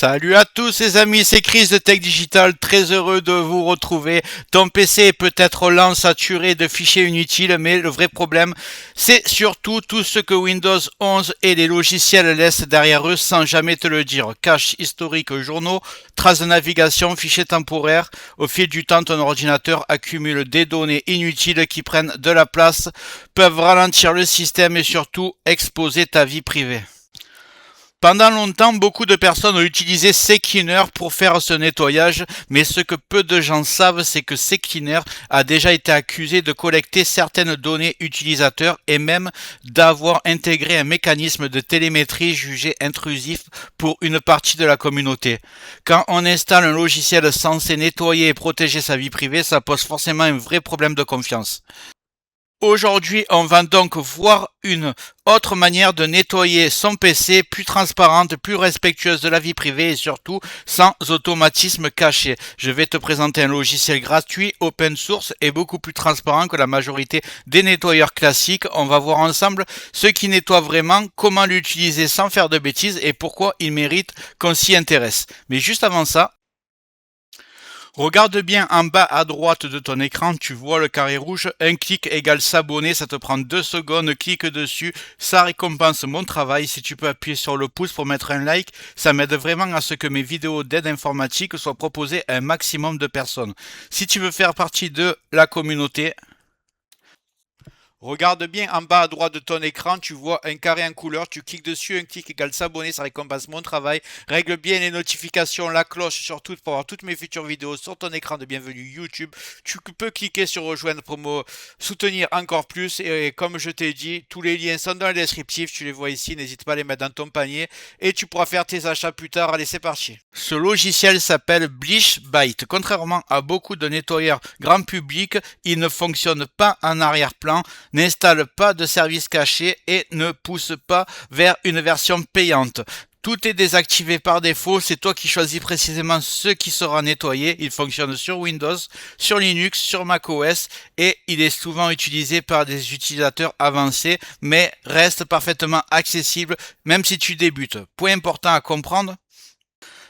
Salut à tous les amis, c'est Chris de Tech Digital, très heureux de vous retrouver. Ton PC est peut-être lent, saturé de fichiers inutiles, mais le vrai problème, c'est surtout tout ce que Windows 11 et les logiciels laissent derrière eux sans jamais te le dire. Cache historique, journaux, traces de navigation, fichiers temporaires. Au fil du temps, ton ordinateur accumule des données inutiles qui prennent de la place, peuvent ralentir le système et surtout exposer ta vie privée. Pendant longtemps, beaucoup de personnes ont utilisé CCleaner pour faire ce nettoyage, mais ce que peu de gens savent, c'est que CCleaner a déjà été accusé de collecter certaines données utilisateurs et même d'avoir intégré un mécanisme de télémétrie jugé intrusif pour une partie de la communauté. Quand on installe un logiciel censé nettoyer et protéger sa vie privée, ça pose forcément un vrai problème de confiance. Aujourd'hui, on va donc voir une autre manière de nettoyer son PC, plus transparente, plus respectueuse de la vie privée et surtout sans automatisme caché. Je vais te présenter un logiciel gratuit, open source et beaucoup plus transparent que la majorité des nettoyeurs classiques. On va voir ensemble ce qui nettoie vraiment, comment l'utiliser sans faire de bêtises et pourquoi il mérite qu'on s'y intéresse. Mais juste avant ça, regarde bien en bas à droite de ton écran, tu vois le carré rouge, un clic égale s'abonner, ça te prend 2 secondes, clique dessus, ça récompense mon travail. Si tu peux appuyer sur le pouce pour mettre un like, ça m'aide vraiment à ce que mes vidéos d'aide informatique soient proposées à un maximum de personnes. Si tu veux faire partie de la communauté, regarde bien en bas à droite de ton écran, tu vois un carré en couleur, tu cliques dessus, un clic égale s'abonner, ça récompense mon travail. Règle bien les notifications, la cloche surtout pour avoir toutes mes futures vidéos sur ton écran de bienvenue YouTube. Tu peux cliquer sur rejoindre pour me soutenir encore plus et comme je t'ai dit, tous les liens sont dans le descriptif, tu les vois ici, n'hésite pas à les mettre dans ton panier et tu pourras faire tes achats plus tard. Allez, c'est parti. Ce logiciel s'appelle BleachBite. Contrairement à beaucoup de nettoyeurs grand public, il ne fonctionne pas en arrière-plan, n'installe pas de service caché et ne pousse pas vers une version payante. Tout est désactivé par défaut, c'est toi qui choisis précisément ce qui sera nettoyé. Il fonctionne sur Windows, sur Linux, sur macOS et il est souvent utilisé par des utilisateurs avancés mais reste parfaitement accessible même si tu débutes. Point important à comprendre,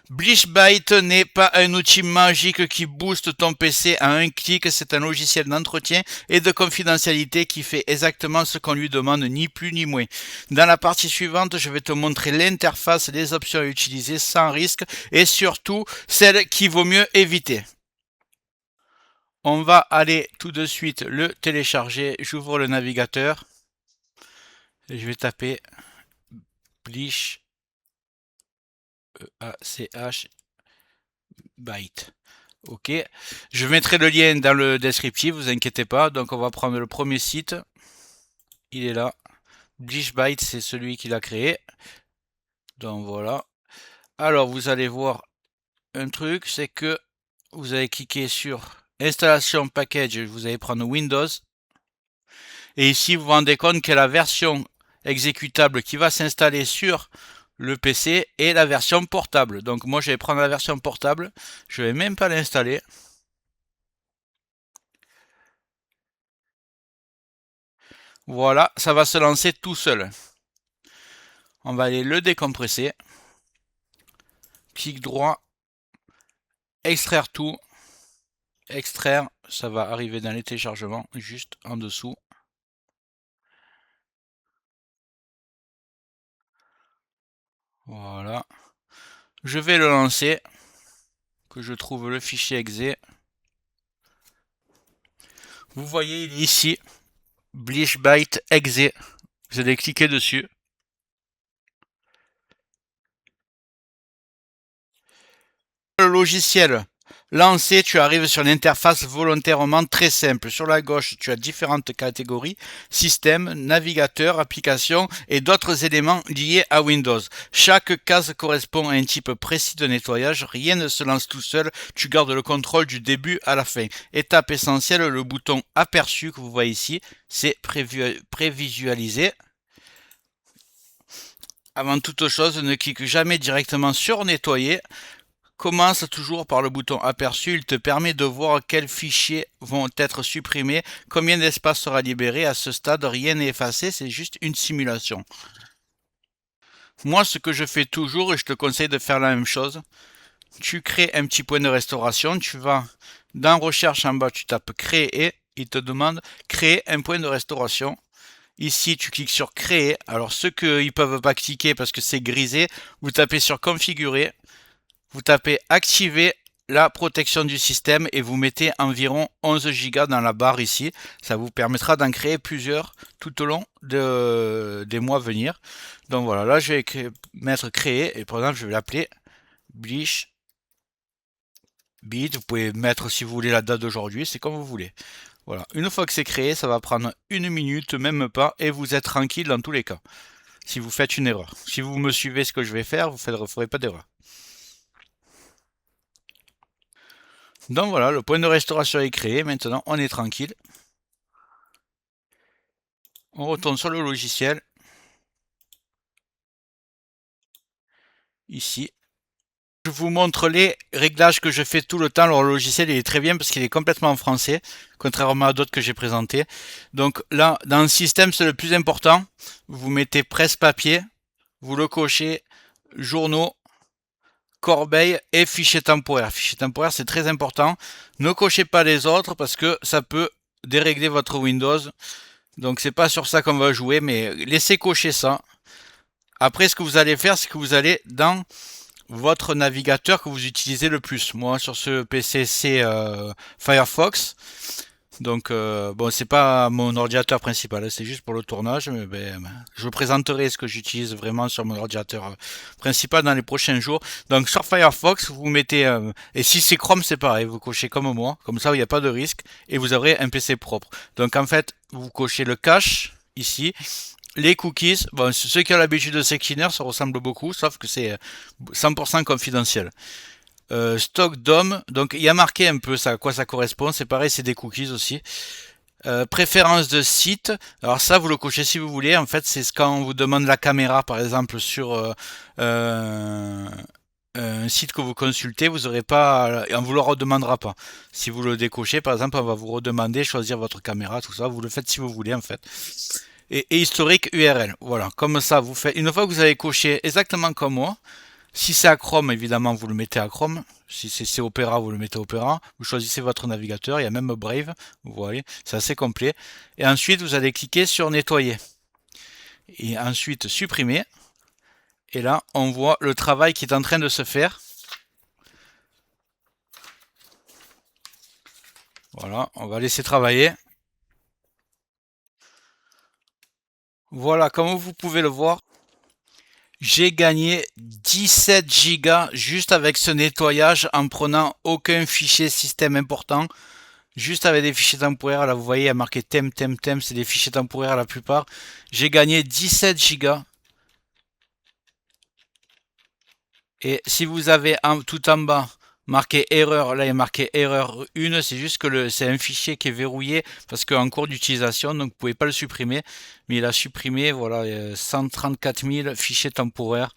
BleachBite n'est pas un outil magique qui booste ton PC à un clic, c'est un logiciel d'entretien et de confidentialité qui fait exactement ce qu'on lui demande, ni plus ni moins. Dans la partie suivante, je vais te montrer l'interface, les options à utiliser sans risque et surtout celles qu'il vaut mieux éviter. On va aller tout de suite le télécharger. J'ouvre le navigateur et je vais taper Bleach E-A-C-H Byte. Ok, je mettrai le lien dans le descriptif, vous inquiétez pas. Donc on va prendre le premier site. Il est là. BleachBite, c'est celui qui l'a créé. Donc voilà. Alors vous allez voir un truc, c'est que vous allez cliquer sur installation package, vous allez prendre Windows. Et ici vous vous rendez compte que la version exécutable qui va s'installer sur le PC est la version portable. Donc moi je vais prendre la version portable, je vais même pas l'installer. Voilà, ça va se lancer tout seul. On va aller le décompresser. Clic droit, extraire tout. Extraire, ça va arriver dans les téléchargements, juste en dessous. Voilà. Je vais le lancer. Que je trouve le fichier exe. Vous voyez, il est ici. BleachBite exe. Vous allez cliquer dessus. Le logiciel lancé, tu arrives sur l'interface volontairement très simple. Sur la gauche, tu as différentes catégories, système, navigateur, application et d'autres éléments liés à Windows. Chaque case correspond à un type précis de nettoyage. Rien ne se lance tout seul. Tu gardes le contrôle du début à la fin. Étape essentielle, le bouton aperçu que vous voyez ici, c'est prévisualiser. Avant toute chose, ne clique jamais directement sur nettoyer. Commence toujours par le bouton aperçu, il te permet de voir quels fichiers vont être supprimés, combien d'espace sera libéré. À ce stade, rien n'est effacé, c'est juste une simulation. Moi, ce que je fais toujours, et je te conseille de faire la même chose, tu crées un petit point de restauration, tu vas dans recherche en bas, tu tapes créer, et il te demande créer un point de restauration. Ici, tu cliques sur créer. Alors, ceux qui ne peuvent pas cliquer parce que c'est grisé, vous tapez sur configurer, vous tapez activer la protection du système et vous mettez environ 11 Go dans la barre ici. Ça vous permettra d'en créer plusieurs tout au long des mois à venir. Donc voilà, là je vais mettre créer et par exemple je vais l'appeler Bleach Bit. Vous pouvez mettre si vous voulez la date d'aujourd'hui, c'est comme vous voulez. Voilà, une fois que c'est créé, ça va prendre une minute, même pas, et vous êtes tranquille dans tous les cas. Si vous faites une erreur. Si vous me suivez ce que je vais faire, vous ne ferez pas d'erreur. Donc voilà, le point de restauration est créé. Maintenant, on est tranquille. On retourne sur le logiciel. Ici. Je vous montre les réglages que je fais tout le temps. Alors, le logiciel, il est très bien parce qu'il est complètement en français, contrairement à d'autres que j'ai présentés. Donc là, dans le système, c'est le plus important. Vous mettez presse-papier, vous le cochez, journaux, corbeille et fichier temporaire. Fichier temporaire, c'est très important. Ne cochez pas les autres parce que ça peut dérégler votre Windows. Donc c'est pas sur ça qu'on va jouer, mais laissez cocher ça. Après, ce que vous allez faire, c'est que vous allez dans votre navigateur que vous utilisez le plus. Moi, sur ce PC, c'est Firefox. Donc, bon, c'est pas mon ordinateur principal, c'est juste pour le tournage. Mais je vous présenterai ce que j'utilise vraiment sur mon ordinateur principal dans les prochains jours. Donc, sur Firefox, vous mettez, et si c'est Chrome, c'est pareil, vous cochez comme moi, comme ça, il n'y a pas de risque, et vous aurez un PC propre. Donc, en fait, vous cochez le cache ici. Les cookies, bon, ceux qui ont l'habitude de Sectioner, ça ressemble beaucoup, sauf que c'est 100% confidentiel. Stock DOM, donc il y a marqué un peu ça, à quoi ça correspond, c'est pareil, c'est des cookies aussi. Préférence de site, alors ça vous le cochez si vous voulez, en fait c'est quand on vous demande la caméra par exemple sur un site que vous consultez, vous aurez pas, on vous le redemandera pas. Si vous le décochez par exemple, on va vous redemander choisir votre caméra, tout ça, vous le faites si vous voulez en fait. Et historique URL, voilà, comme ça vous faites, une fois que vous avez coché exactement comme moi, si c'est à Chrome, évidemment, vous le mettez à Chrome. Si c'est Opera, vous le mettez Opera. Vous choisissez votre navigateur. Il y a même Brave. Vous voyez, c'est assez complet. Et ensuite, vous allez cliquer sur Nettoyer. Et ensuite, Supprimer. Et là, on voit le travail qui est en train de se faire. Voilà, on va laisser travailler. Voilà, comme vous pouvez le voir, j'ai gagné 17 Go juste avec ce nettoyage en prenant aucun fichier système important. Juste avec des fichiers temporaires, là vous voyez, il y a marqué thème, c'est des fichiers temporaires la plupart. J'ai gagné 17 Go. Et si vous avez tout en bas marqué erreur, là il y a marqué erreur 1, c'est juste que c'est un fichier qui est verrouillé parce qu'en cours d'utilisation, donc vous pouvez pas le supprimer. Mais il a supprimé, voilà, 134 000 fichiers temporaires.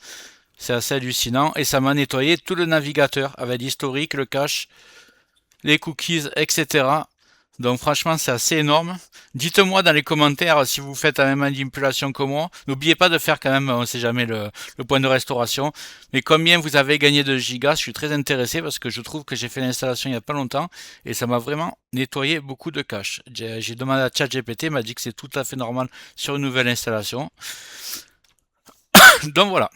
C'est assez hallucinant. Et ça m'a nettoyé tout le navigateur avec l'historique, le cache, les cookies, etc. Donc franchement, c'est assez énorme. Dites-moi dans les commentaires si vous faites la même manipulation que moi. N'oubliez pas de faire quand même, on ne sait jamais, le point de restauration. Mais combien vous avez gagné de gigas, je suis très intéressé parce que je trouve que j'ai fait l'installation il n'y a pas longtemps et ça m'a vraiment nettoyé beaucoup de cache. J'ai demandé à ChatGPT, il m'a dit que c'est tout à fait normal sur une nouvelle installation. Donc voilà.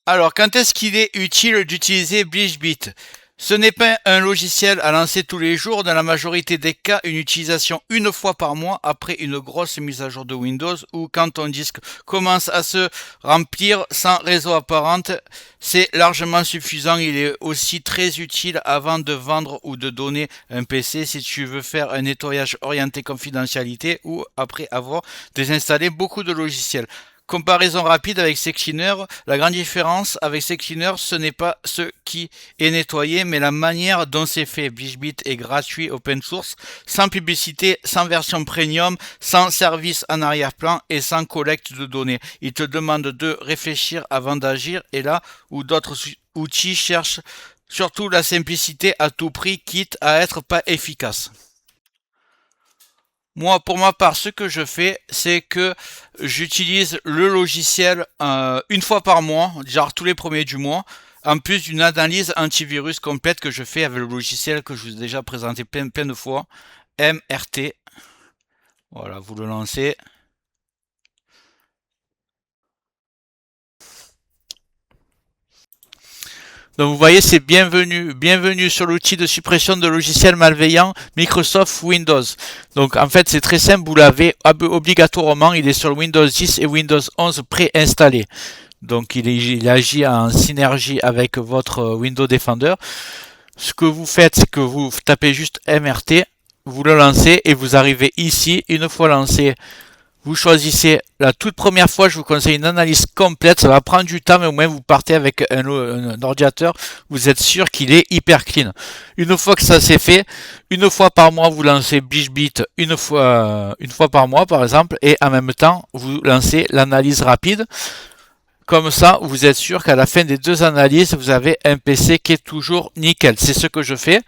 Alors, quand est-ce qu'il est utile d'utiliser BleachBit? Ce n'est pas un logiciel à lancer tous les jours, dans la majorité des cas, une utilisation une fois par mois après une grosse mise à jour de Windows ou quand ton disque commence à se remplir sans réseau apparente, c'est largement suffisant. Il est aussi très utile avant de vendre ou de donner un PC si tu veux faire un nettoyage orienté confidentialité ou après avoir désinstallé beaucoup de logiciels. Comparaison rapide avec Sectioner, la grande différence avec Sectioner, ce n'est pas ce qui est nettoyé, mais la manière dont c'est fait. BleachBit est gratuit, open source, sans publicité, sans version premium, sans service en arrière-plan et sans collecte de données. Il te demande de réfléchir avant d'agir et là où d'autres outils cherchent surtout la simplicité à tout prix, quitte à être pas efficace. Moi, pour ma part, ce que je fais, c'est que j'utilise le logiciel une fois par mois, genre tous les premiers du mois, en plus d'une analyse antivirus complète que je fais avec le logiciel que je vous ai déjà présenté plein de fois, MRT. Voilà, vous le lancez. Donc vous voyez, c'est bienvenue sur l'outil de suppression de logiciels malveillants Microsoft Windows. Donc en fait, c'est très simple, vous l'avez obligatoirement, il est sur Windows 10 et Windows 11 préinstallé. Donc il agit en synergie avec votre Windows Defender. Ce que vous faites, c'est que vous tapez juste MRT, vous le lancez et vous arrivez ici. Une fois lancé, vous choisissez la toute première fois, je vous conseille une analyse complète. Ça va prendre du temps, mais au moins vous partez avec un ordinateur. Vous êtes sûr qu'il est hyper clean. Une fois que ça c'est fait, une fois par mois, vous lancez BishBit une fois par mois, par exemple, et en même temps, vous lancez l'analyse rapide. Comme ça, vous êtes sûr qu'à la fin des deux analyses, vous avez un PC qui est toujours nickel. C'est ce que je fais.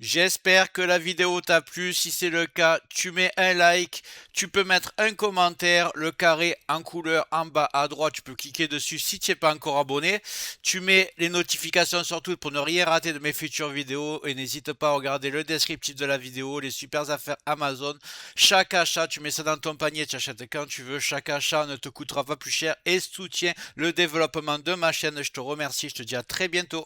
J'espère que la vidéo t'a plu. Si c'est le cas, tu mets un like, tu peux mettre un commentaire, le carré en couleur en bas à droite, tu peux cliquer dessus si tu n'es pas encore abonné. Tu mets les notifications sur tout pour ne rien rater de mes futures vidéos et n'hésite pas à regarder le descriptif de la vidéo, les super affaires Amazon. Chaque achat, tu mets ça dans ton panier, tu achètes quand tu veux. Chaque achat ne te coûtera pas plus cher et soutient le développement de ma chaîne. Je te remercie, je te dis à très bientôt.